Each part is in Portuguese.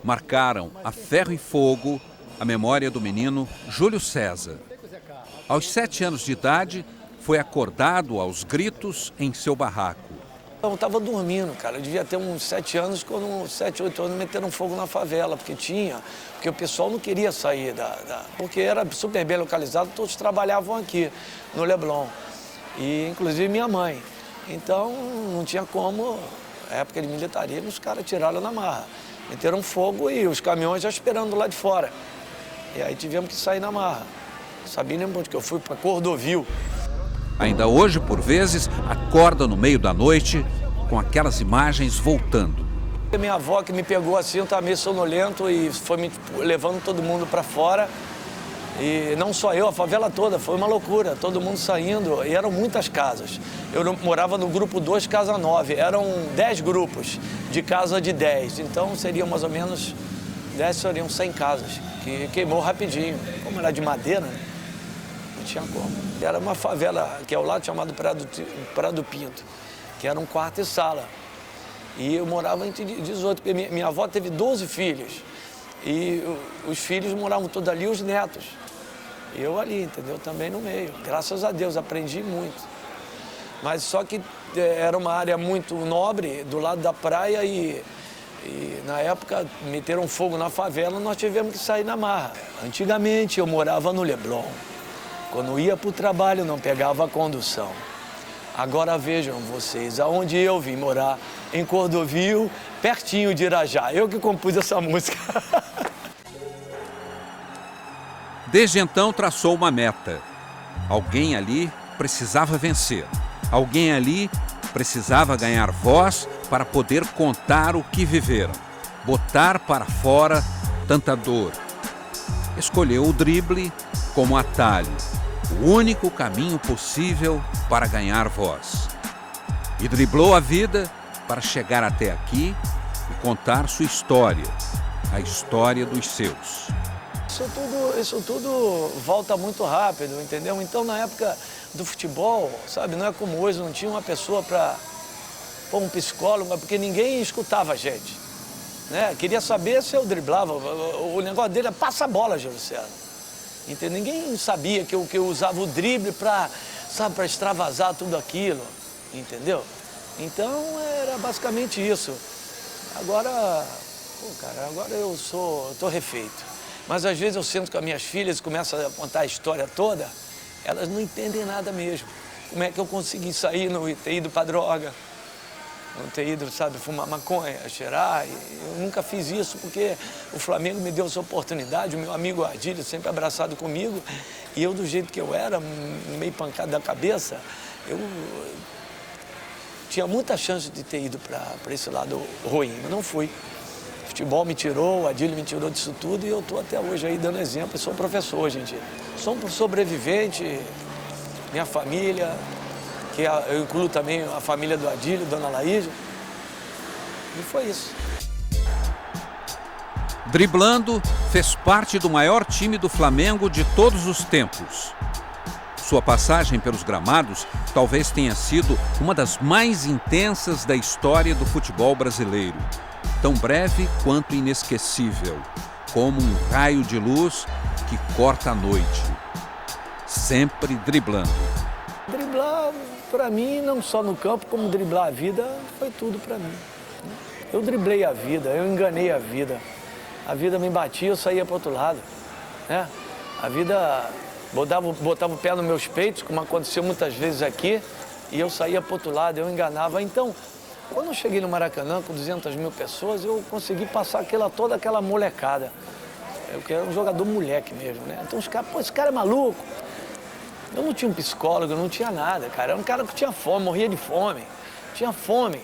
marcaram a ferro e fogo a memória do menino Júlio César. Aos 7 anos de idade, foi acordado aos gritos em seu barraco. Eu estava dormindo, cara. Eu devia ter uns 7 anos, quando 7, 8 anos meteram fogo na favela, porque o pessoal não queria sair porque era super bem localizado, todos trabalhavam aqui no Leblon, e inclusive minha mãe. Então não tinha como, na época de militarismo, os caras tiraram na marra. Meteram fogo e os caminhões já esperando lá de fora. E aí tivemos que sair na marra. Sabia nem onde que eu fui, para Cordovil. Ainda hoje, por vezes, acorda no meio da noite com aquelas imagens voltando. Minha avó que me pegou assim, eu estava meio sonolento e foi me levando todo mundo para fora. E não só eu, a favela toda, foi uma loucura, todo mundo saindo, e eram muitas casas. Eu morava no grupo 2, casa 9, eram 10 grupos, de casa de 10, então seriam mais ou menos, 10 seriam 100 casas, que queimou rapidinho. Como era de madeira, né? Não tinha como. Era uma favela que é ao lado chamado Prado Pinto, que era um quarto e sala. E eu morava entre 18, porque minha avó teve 12 filhos. E os filhos moravam todos ali, os netos. E eu ali, entendeu? Também no meio. Graças a Deus, aprendi muito. Mas só que era uma área muito nobre, do lado da praia, e na época meteram fogo na favela, nós tivemos que sair na marra. Antigamente eu morava no Leblon. Quando ia para o trabalho, não pegava a condução. Agora vejam vocês, aonde eu vim morar, em Cordovil, pertinho de Irajá. Eu que compus essa música. Desde então traçou uma meta. Alguém ali precisava vencer. Alguém ali precisava ganhar voz para poder contar o que viveram. Botar para fora tanta dor. Escolheu o drible como atalho. O único caminho possível para ganhar voz. E driblou a vida para chegar até aqui e contar sua história, a história dos seus. Isso tudo volta muito rápido, entendeu? Então, na época do futebol, sabe, não é como hoje, não tinha uma pessoa para pôr um psicólogo, porque ninguém escutava a gente, né? Queria saber se eu driblava, o negócio dele é passa a bola, Júlio César. Entendeu? Ninguém sabia que eu usava o drible para extravasar tudo aquilo, entendeu? Então, era basicamente isso. Agora, agora eu tô refeito. Mas às vezes eu sinto que as minhas filhas começam a contar a história toda, elas não entendem nada mesmo. Como é que eu consegui sair, não ter ido para droga, não ter ido, fumar maconha, cheirar. Eu nunca fiz isso porque o Flamengo me deu essa oportunidade, o meu amigo Adílio sempre abraçado comigo, e eu do jeito que eu era, meio pancado da cabeça, eu tinha muita chance de ter ido para esse lado ruim, mas não fui. O futebol me tirou, o Adílio me tirou disso tudo e eu estou até hoje aí dando exemplo. Eu sou professor hoje em dia. Sou um sobrevivente, minha família, que eu incluo também a família do Adílio, Dona Laís. E foi isso. Driblando, fez parte do maior time do Flamengo de todos os tempos. Sua passagem pelos gramados talvez tenha sido uma das mais intensas da história do futebol brasileiro. Tão breve quanto inesquecível, como um raio de luz que corta a noite. Sempre driblando. Driblar, para mim, não só no campo, como driblar a vida, foi tudo para mim. Eu driblei a vida, eu enganei a vida. A vida me batia, eu saía para o outro lado, né? A vida botava o pé nos meus peitos, como aconteceu muitas vezes aqui, e eu saía para o outro lado, eu enganava. Então, quando eu cheguei no Maracanã com 200 mil pessoas, eu consegui passar toda aquela molecada. Eu era um jogador moleque mesmo, né? Então os caras, pô, esse cara é maluco. Eu não tinha um psicólogo, eu não tinha nada, cara. Era um cara que tinha fome, morria de fome. Tinha fome.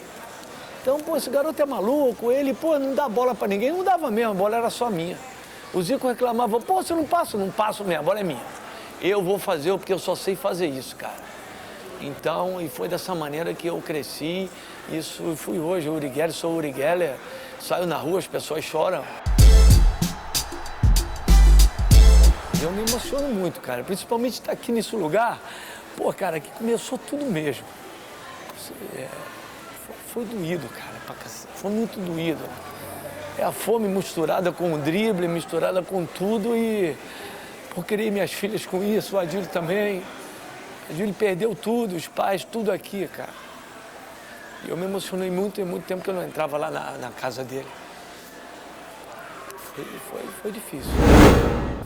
Então, pô, esse garoto é maluco, ele, pô, não dá bola pra ninguém. Não dava mesmo, a bola era só minha. O Zico reclamava, pô, você não passa? Não passo mesmo, a bola é minha. Eu vou fazer porque eu só sei fazer isso, cara. Então, e foi dessa maneira que eu cresci, isso fui hoje, Uri Geller, sou Uri Geller, saio na rua, as pessoas choram. Eu me emociono muito, cara, principalmente estar aqui nesse lugar, pô, cara, aqui começou tudo mesmo. Foi doído, cara, foi muito doído. É a fome misturada com o drible, misturada com tudo e eu criei minhas filhas com isso, o Adílio também. O Adílio perdeu tudo, os pais, tudo aqui, cara. E eu me emocionei muito, tem muito tempo que eu não entrava lá na casa dele. Foi difícil.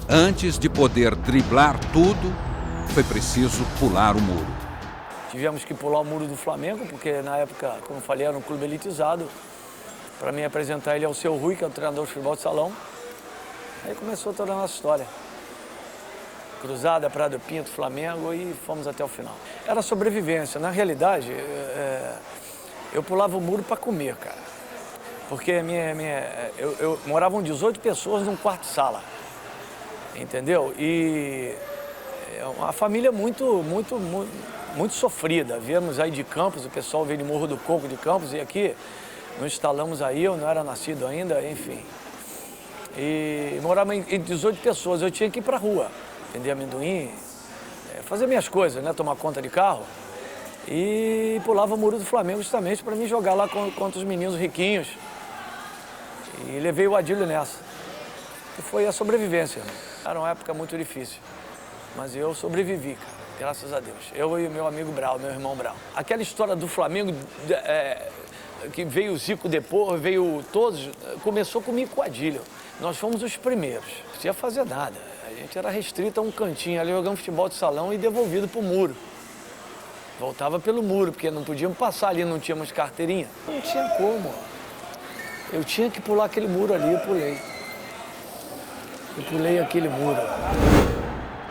Antes de poder driblar tudo, foi preciso pular o muro. Tivemos que pular o muro do Flamengo, porque na época, como eu falei, era um clube elitizado. Para mim apresentar ele ao seu Rui, que é o treinador de futebol de salão. Aí começou toda a nossa história. Cruzada, Praia do Pinto, Flamengo e fomos até o final. Era sobrevivência. Na realidade, eu pulava o muro para comer, cara. Porque eu moravam 18 pessoas num quarto-sala. Entendeu? E é uma família muito sofrida. Viemos aí de Campos, o pessoal veio de Morro do Coco de Campos e aqui nos instalamos aí, eu não era nascido ainda, enfim. E morava em 18 pessoas, eu tinha que ir pra rua, vender amendoim, fazer minhas coisas, né? Tomar conta de carro. E pulava o muro do Flamengo justamente para me jogar lá contra os meninos riquinhos. E levei o Adílio nessa. E foi a sobrevivência. Era uma época muito difícil, mas eu sobrevivi, cara, graças a Deus. Eu e meu amigo Brau, meu irmão Brau. Aquela história do Flamengo, que veio o Zico depois, veio todos, começou comigo com o Adílio. Nós fomos os primeiros, não podia fazer nada. A gente era restrito a um cantinho ali, jogando futebol de salão e devolvido pro muro. Voltava pelo muro, porque não podíamos passar ali, não tínhamos carteirinha. Não tinha como. Eu tinha que pular aquele muro ali, eu pulei. Eu pulei aquele muro.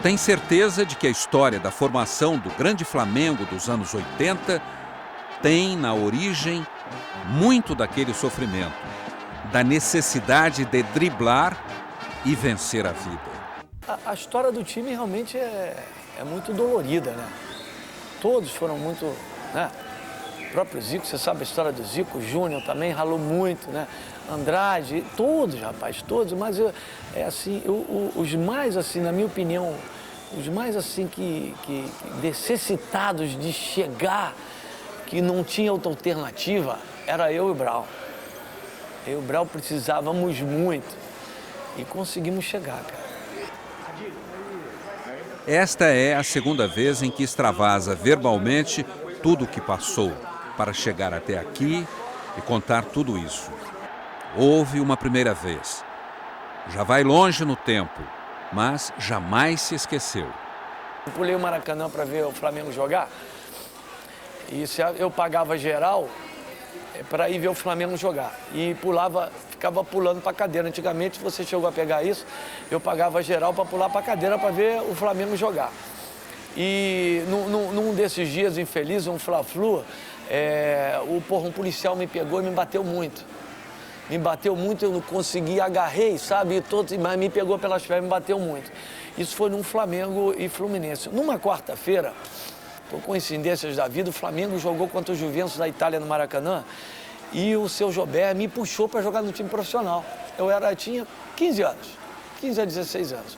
Tem certeza de que a história da formação do grande Flamengo dos anos 80 tem na origem muito daquele sofrimento, da necessidade de driblar e vencer a vida. A história do time realmente é muito dolorida, né? Todos foram muito, né? O próprio Zico, você sabe a história do Zico, o Júnior também ralou muito, né? Andrade, todos, rapaz, todos, mas assim, os mais, assim, na minha opinião, os mais, assim, que necessitados de chegar, que não tinha outra alternativa, era eu e o Brau. Eu e o Brau precisávamos muito e conseguimos chegar, cara. Esta é a segunda vez em que extravasa verbalmente tudo o que passou para chegar até aqui e contar tudo isso. Houve uma primeira vez. Já vai longe no tempo, mas jamais se esqueceu. Eu pulei o Maracanã para ver o Flamengo jogar e eu pagava geral para ir ver o Flamengo jogar. E ficava pulando para a cadeira. Antigamente, você chegou a pegar isso, eu pagava geral para pular para a cadeira para ver o Flamengo jogar. E num desses dias infelizes, um Fla-Flu, um policial me pegou e me bateu muito. Me bateu muito, eu não consegui, agarrei, sabe, mas me pegou pelas pernas, me bateu muito. Isso foi num Flamengo e Fluminense. Numa quarta-feira, por coincidências da vida, o Flamengo jogou contra o Juventus da Itália no Maracanã e o seu Jobert me puxou para jogar no time profissional. Tinha 15 anos, 15 a 16 anos.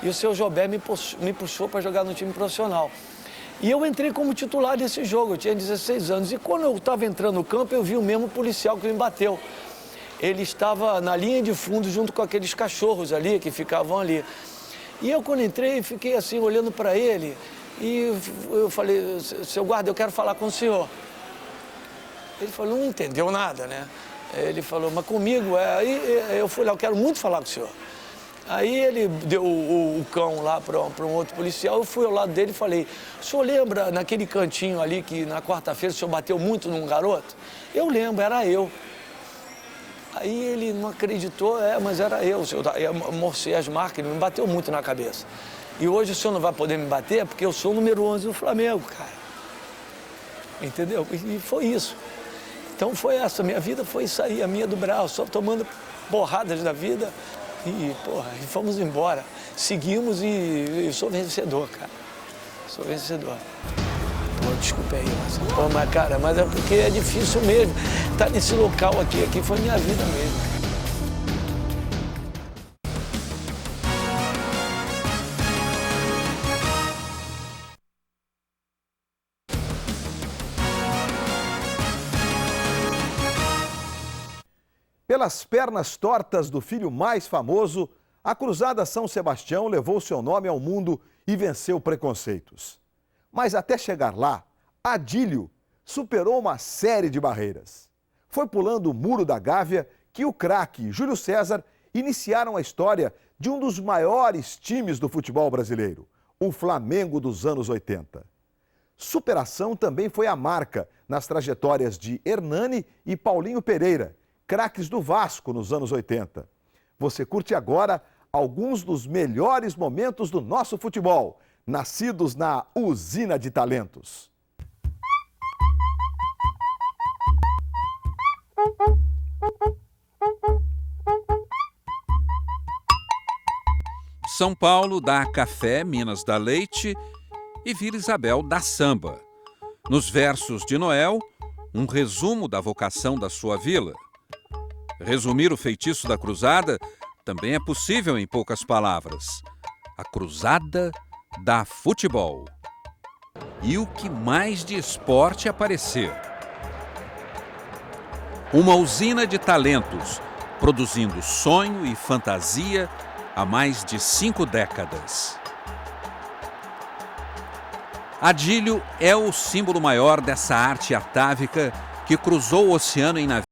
E o seu Jobert me puxou para jogar no time profissional. E eu entrei como titular desse jogo, eu tinha 16 anos. E quando eu estava entrando no campo, eu vi o mesmo policial que me bateu. Ele estava na linha de fundo junto com aqueles cachorros ali, que ficavam ali. E eu, quando entrei, fiquei assim, olhando para ele. E eu falei, seu guarda, eu quero falar com o senhor. Ele falou, não entendeu nada, né? Ele falou, mas comigo, aí eu fui lá, eu quero muito falar com o senhor. Aí ele deu o cão lá para um outro policial, eu fui ao lado dele e falei, o senhor lembra naquele cantinho ali que na quarta-feira o senhor bateu muito num garoto? Eu lembro, era eu. Aí ele não acreditou, mas era eu morcei as marcas, ele me bateu muito na cabeça. E hoje o senhor não vai poder me bater porque eu sou o número 11 do Flamengo, cara. Entendeu? E foi isso. Então foi essa, minha vida foi isso aí, a minha do Brau, só tomando porradas da vida e fomos embora. Seguimos e eu sou vencedor, cara. Sou vencedor. Desculpa aí, mas é porque é difícil mesmo. Tá nesse local aqui foi minha vida mesmo. Pela Pelas pernas tortas do filho mais famoso, a Cruzada São Sebastião levou seu nome ao mundo e venceu preconceitos. Mas até chegar lá, Adílio superou uma série de barreiras. Foi pulando o Muro da Gávea que o craque Júlio César iniciaram a história de um dos maiores times do futebol brasileiro, o Flamengo dos anos 80. Superação também foi a marca nas trajetórias de Hernani e Paulinho Pereira, craques do Vasco nos anos 80. Você curte agora alguns dos melhores momentos do nosso futebol, nascidos na usina de talentos. São Paulo dá café, Minas dá leite e Vila Isabel dá samba. Nos versos de Noel, um resumo da vocação da sua vila. Resumir o feitiço da cruzada também é possível em poucas palavras. A cruzada dá futebol. E o que mais de esporte aparecer? Uma usina de talentos, produzindo sonho e fantasia há mais de 5 décadas. Adílio é o símbolo maior dessa arte atávica que cruzou o oceano em navios